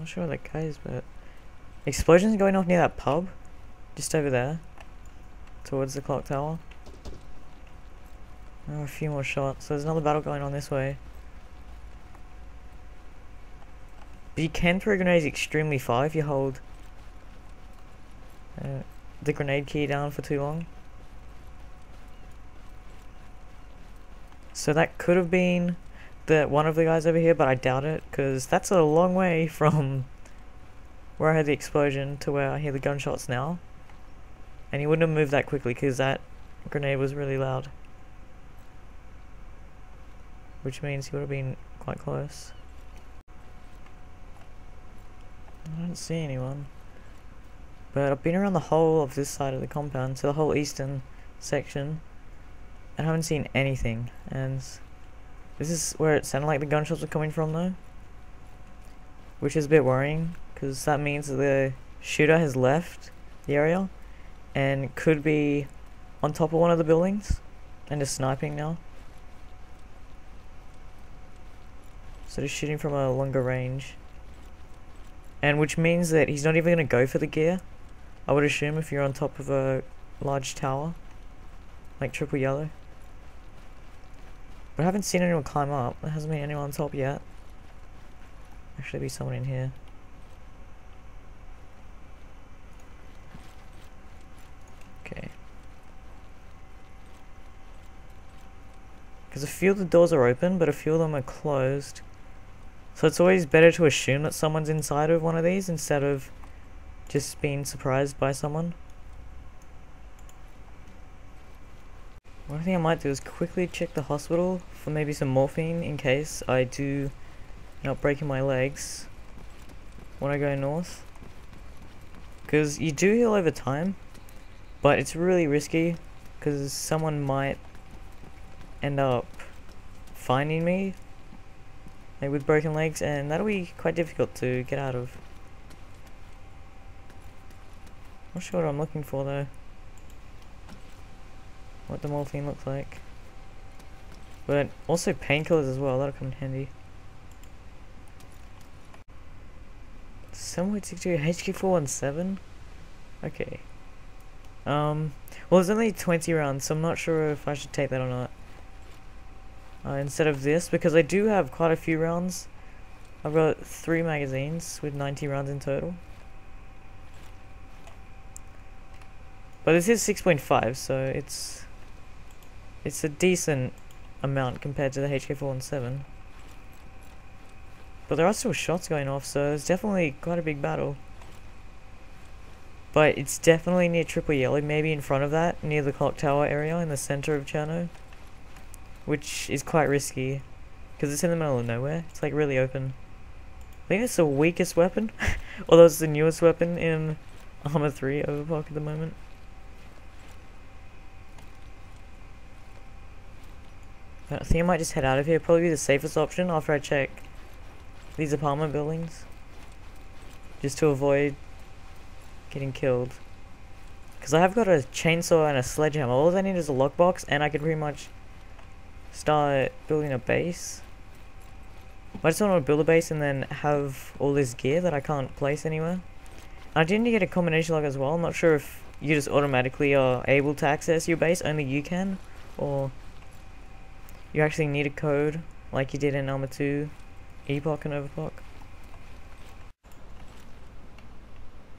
not sure where that guy is, but explosions going off near that pub, just over there, towards the clock tower. Oh, a few more shots. So there's another battle going on this way. But you can throw grenades extremely far if you hold the grenade key down for too long. So that could have been one of the guys over here, but I doubt it, because that's a long way from where I heard the explosion to where I hear the gunshots now. And he wouldn't have moved that quickly because that grenade was really loud. Which means he would have been quite close. I don't see anyone. But I've been around the whole of this side of the compound, so the whole eastern section, and I haven't seen anything. And this is where it sounded like the gunshots were coming from though, which is a bit worrying, because that means that the shooter has left the area and could be on top of one of the buildings and is sniping now. So he's shooting from a longer range. And which means that he's not even going to go for the gear, I would assume, if you're on top of a large tower, like triple yellow. But I haven't seen anyone climb up. There hasn't been anyone on top yet. Actually, be someone in here. Okay. Because a few of the doors are open, but a few of them are closed. So it's always better to assume that someone's inside of one of these instead of just being surprised by someone. What I think I might do is quickly check the hospital for maybe some morphine in case I do end up breaking my legs when I go north. Because you do heal over time, but it's really risky because someone might end up finding me with broken legs, and that'll be quite difficult to get out of. Not sure what I'm looking for though. What the morphine looks like. But also painkillers as well, that'll come in handy. 7.62 HK417? Okay. Well, there's only 20 rounds, so I'm not sure if I should take that or not. Instead of this, because I do have quite a few rounds. I've got 3 magazines with 90 rounds in total. But this is 6.5, so it's a decent amount compared to the HK417. But there are still shots going off, so it's definitely quite a big battle. But it's definitely near triple yellow, maybe in front of that, near the clock tower area in the center of Chernarus. Which is quite risky, because it's in the middle of nowhere. It's like really open. I think it's the weakest weapon, although it's the newest weapon in Arma 3 OverPoch at the moment. But I think I might just head out of here, probably be the safest option after I check these apartment buildings. Just to avoid getting killed. Because I have got a chainsaw and a sledgehammer. All I need is a lockbox, and I can pretty much start building a base. I just want to build a base and then have all this gear that I can't place anywhere. I did need to get a combination lock as well. I'm not sure if you just automatically are able to access your base, only you can, or you actually need a code like you did in Arma 2, Epoch and Overpoch.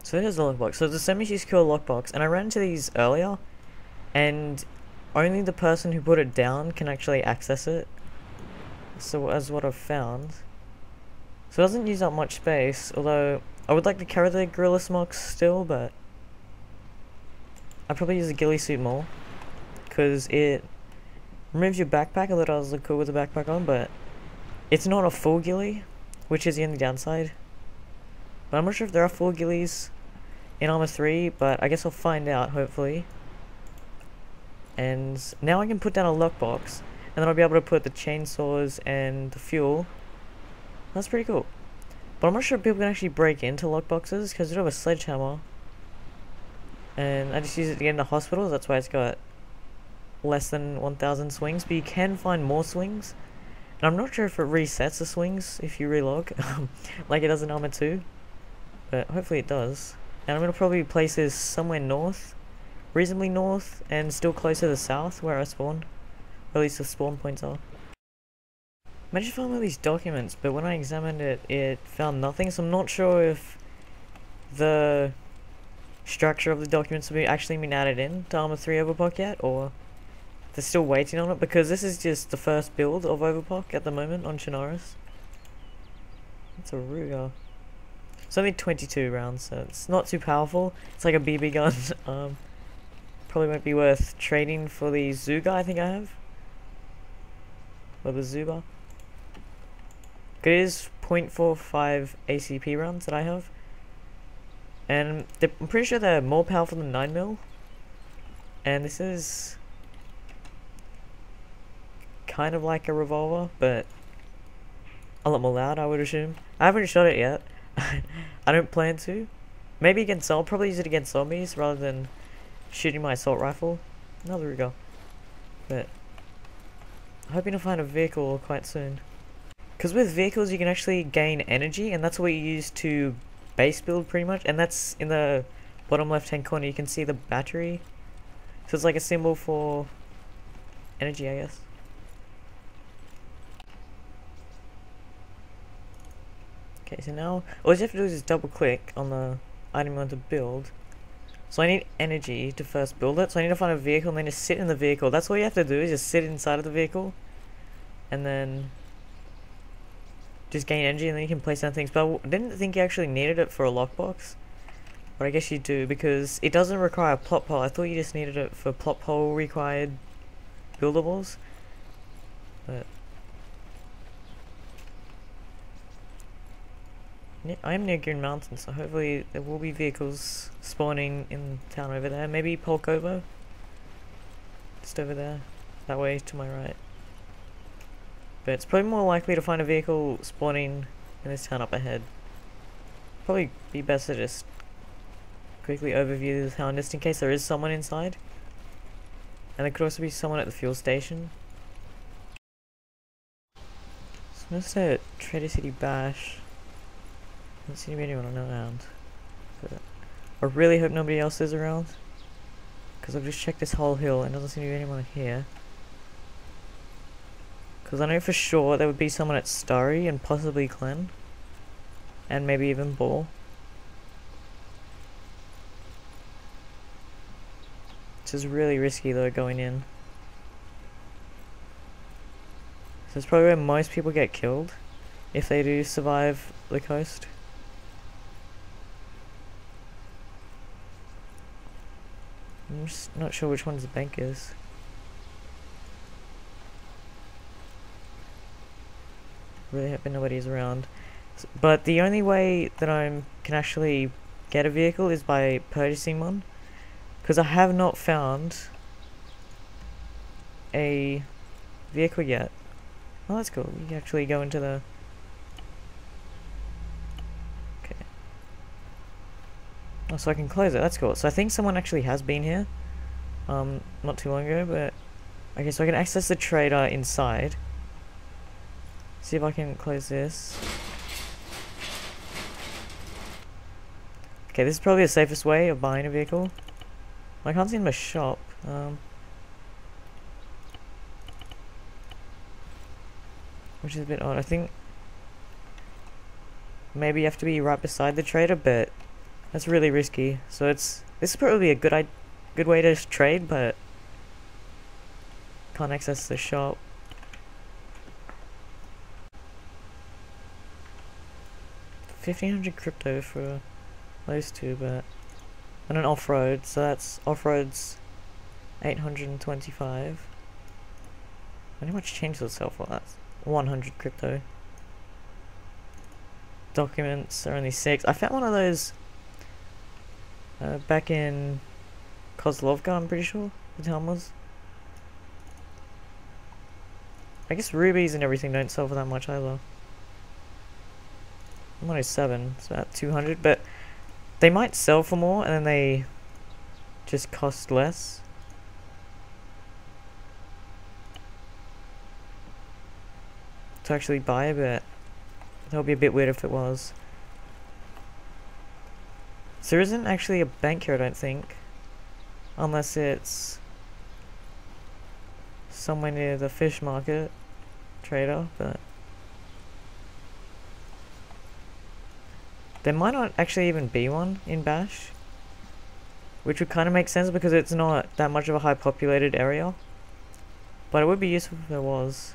So here's the lockbox. So it's a semi-secure lockbox, and I ran into these earlier, and only the person who put it down can actually access it. So as what I've found. So it doesn't use up much space, although I would like to carry the gorilla smocks still, but I'd probably use a ghillie suit more, because it removes your backpack. I thought I was look cool with the backpack on, but it's not a full ghillie, which is the only downside. But I'm not sure if there are full ghillies in Arma 3, but I guess I'll find out, hopefully. And now I can put down a lockbox, and then I'll be able to put the chainsaws and the fuel. That's pretty cool. But I'm not sure if people can actually break into lockboxes, because I do have a sledgehammer. And I just use it to get into hospitals, that's why it's got less than 1,000 swings, but you can find more swings. And I'm not sure if it resets the swings if you relog, like it does in Arma 2. but hopefully it does. And I'm gonna probably place this somewhere north, reasonably north, and still close to the south where I spawn. Or at least the spawn points are. I managed to find all these documents, but when I examined it, it found nothing, so I'm not sure if the structure of the documents have actually been added in to Arma 3 Overpoch yet, or they're still waiting on it, because this is just the first build of Overpoch at the moment on Chernarus. It's a Ruger. It's only 22 rounds, so it's not too powerful. It's like a BB gun. Probably won't be worth trading for the Zuga I think I have. Or the Zuba. It is 0.45 ACP rounds that I have. And I'm pretty sure they're more powerful than 9mm. And this is kind of like a revolver, but a lot more loud, I would assume. I haven't shot it yet. I don't plan to. Maybe against I'll probably use it against zombies rather than shooting my assault rifle. No, there we go. But I'm hoping to find a vehicle quite soon. Because with vehicles you can actually gain energy, and that's what you use to base build pretty much. And that's in the bottom left hand corner, you can see the battery. So it's like a symbol for energy, I guess. Okay, so now all you have to do is just double click on the item you want to build. So I need energy to first build it, so I need to find a vehicle and then just sit in the vehicle. That's all you have to do, is just sit inside of the vehicle and then just gain energy, and then you can place down things. But I didn't think you actually needed it for a lockbox, but I guess you do, because it doesn't require a plot hole. I thought you just needed it for plot hole required buildables, but I am near Green Mountain, so hopefully there will be vehicles spawning in town over there. Maybe Polkovo? Just over there. That way to my right. But it's probably more likely to find a vehicle spawning in this town up ahead. Probably be best to just quickly overview the town just in case there is someone inside. And there could also be someone at the fuel station. So I'm gonna stay at Trader City Bash. Don't see anyone around. But I really hope nobody else is around, because I've just checked this whole hill and doesn't seem to be anyone here. Because I know for sure there would be someone at Starry and possibly Glen. And maybe even Ball. This is really risky though, going in. So it's probably where most people get killed, if they do survive the coast. I'm just not sure which one's the bank is. Really hoping nobody's around. But the only way that I can actually get a vehicle is by purchasing one, because I have not found a vehicle yet. Oh, that's cool. You can actually go into the... Okay. Oh, so I can close it. That's cool. So I think someone actually has been here. Not too long ago, but... Okay, so I can access the trader inside. See if I can close this. Okay, this is probably the safest way of buying a vehicle. I can't see in my shop. Which is a bit odd. I think maybe you have to be right beside the trader, but that's really risky. So this is probably a good way to trade, but can't access the shop. $1,500 crypto for those two, but on an off-road, so that's off-road's 825. I wonder how much change does it sell for? That's 100 crypto. Documents are only 6. I found one of those back in Kozlovka, I'm pretty sure the town was. I guess rubies and everything don't sell for that much either. 107, it's about 200, but they might sell for more and then they just cost less. To actually buy, but that would be a bit weird if it was. So there isn't actually a bank here, I don't think. Unless it's somewhere near the fish market trader, but there might not actually even be one in Bash, which would kind of make sense because it's not that much of a high populated area, but it would be useful if there was.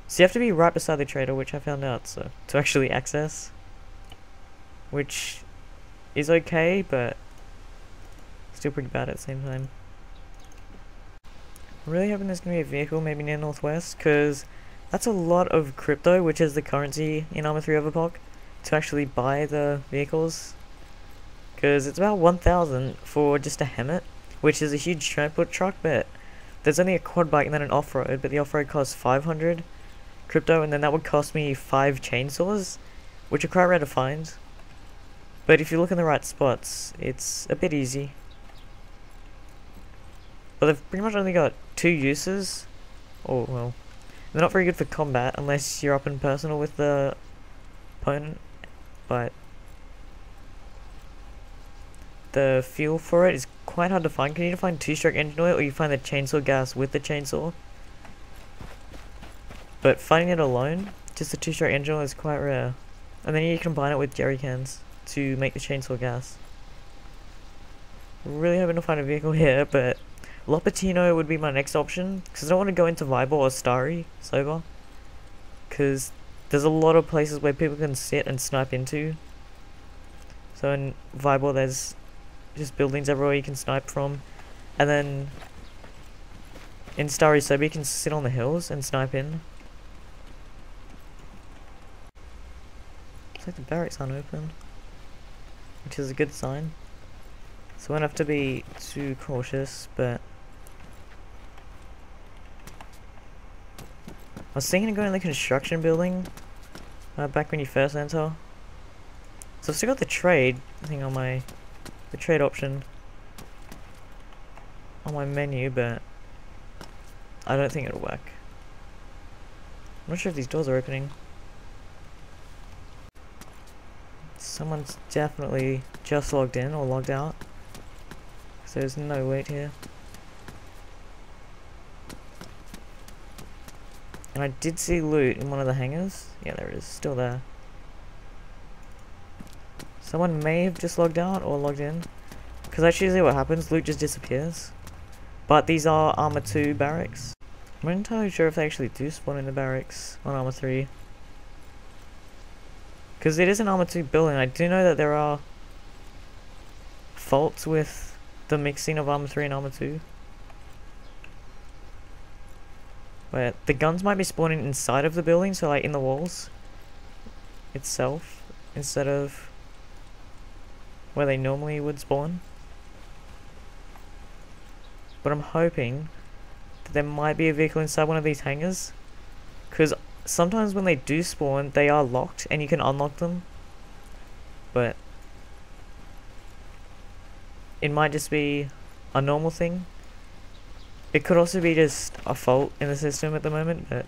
So you have to be right beside the trader, which I found out, so to actually access, which is okay, but still pretty bad at the same time. I'm really hoping there's going to be a vehicle maybe near Northwest, because that's a lot of crypto, which is the currency in Arma 3 Overpoch, to actually buy the vehicles. Because it's about 1,000 for just a Hemet, which is a huge transport truck, but there's only a quad bike and then an off-road, but the off-road costs 500 crypto, and then that would cost me 5 chainsaws, which are quite rare to find. But if you look in the right spots, it's a bit easy. But they've pretty much only got 2 uses. Oh, well. They're not very good for combat unless you're up in personal with the opponent. But the fuel for it is quite hard to find. You need to find 2-stroke engine oil, or you find the chainsaw gas with the chainsaw. But finding it alone, just the 2-stroke engine oil, is quite rare. And then you combine it with jerry cans to make the chainsaw gas. Really hoping to find a vehicle here, but Lopatino would be my next option, because I don't want to go into Viber or Starry sober, because there's a lot of places where people can sit and snipe into. So in Viber there's just buildings everywhere you can snipe from, and then in Starry sober you can sit on the hills and snipe in. Looks like the barracks aren't open, which is a good sign. So I won't have to be too cautious, but I was thinking of going to the construction building back when you first enter. So I've still got the trade thing on the trade option on my menu, but I don't think it'll work. I'm not sure if these doors are opening. Someone's definitely just logged in or logged out, so there's no wait here. And I did see loot in one of the hangars. Yeah, there it is, still there. Someone may have just logged out or logged in, because that's usually what happens, loot just disappears. But these are Arma 2 barracks. I'm not entirely sure if they actually do spawn in the barracks on Arma 3. Because it is an Arma 2 building. I do know that there are faults with the mixing of Arma 3 and Arma 2. Where the guns might be spawning inside of the building, so like in the walls itself, instead of where they normally would spawn. But I'm hoping that there might be a vehicle inside one of these hangars, because sometimes when they do spawn, they are locked and you can unlock them. But it might just be a normal thing. It could also be just a fault in the system at the moment, but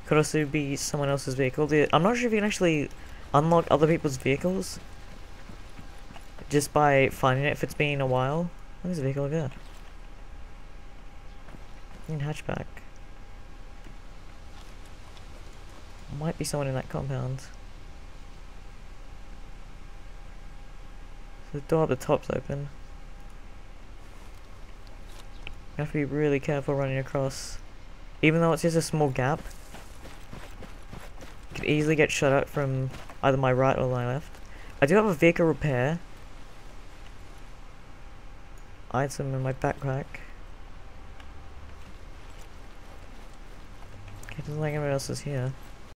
could also be someone else's vehicle. I'm not sure if you can actually unlock other people's vehicles just by finding it if it's been a while. There's a vehicle over there. In hatchback. Might be someone in that compound. So the door up the top's open. You have to be really careful running across. Even though it's just a small gap, you could easily get shot at from either my right or my left. I do have a vehicle repair item in my backpack. Okay, doesn't like anyone else is here.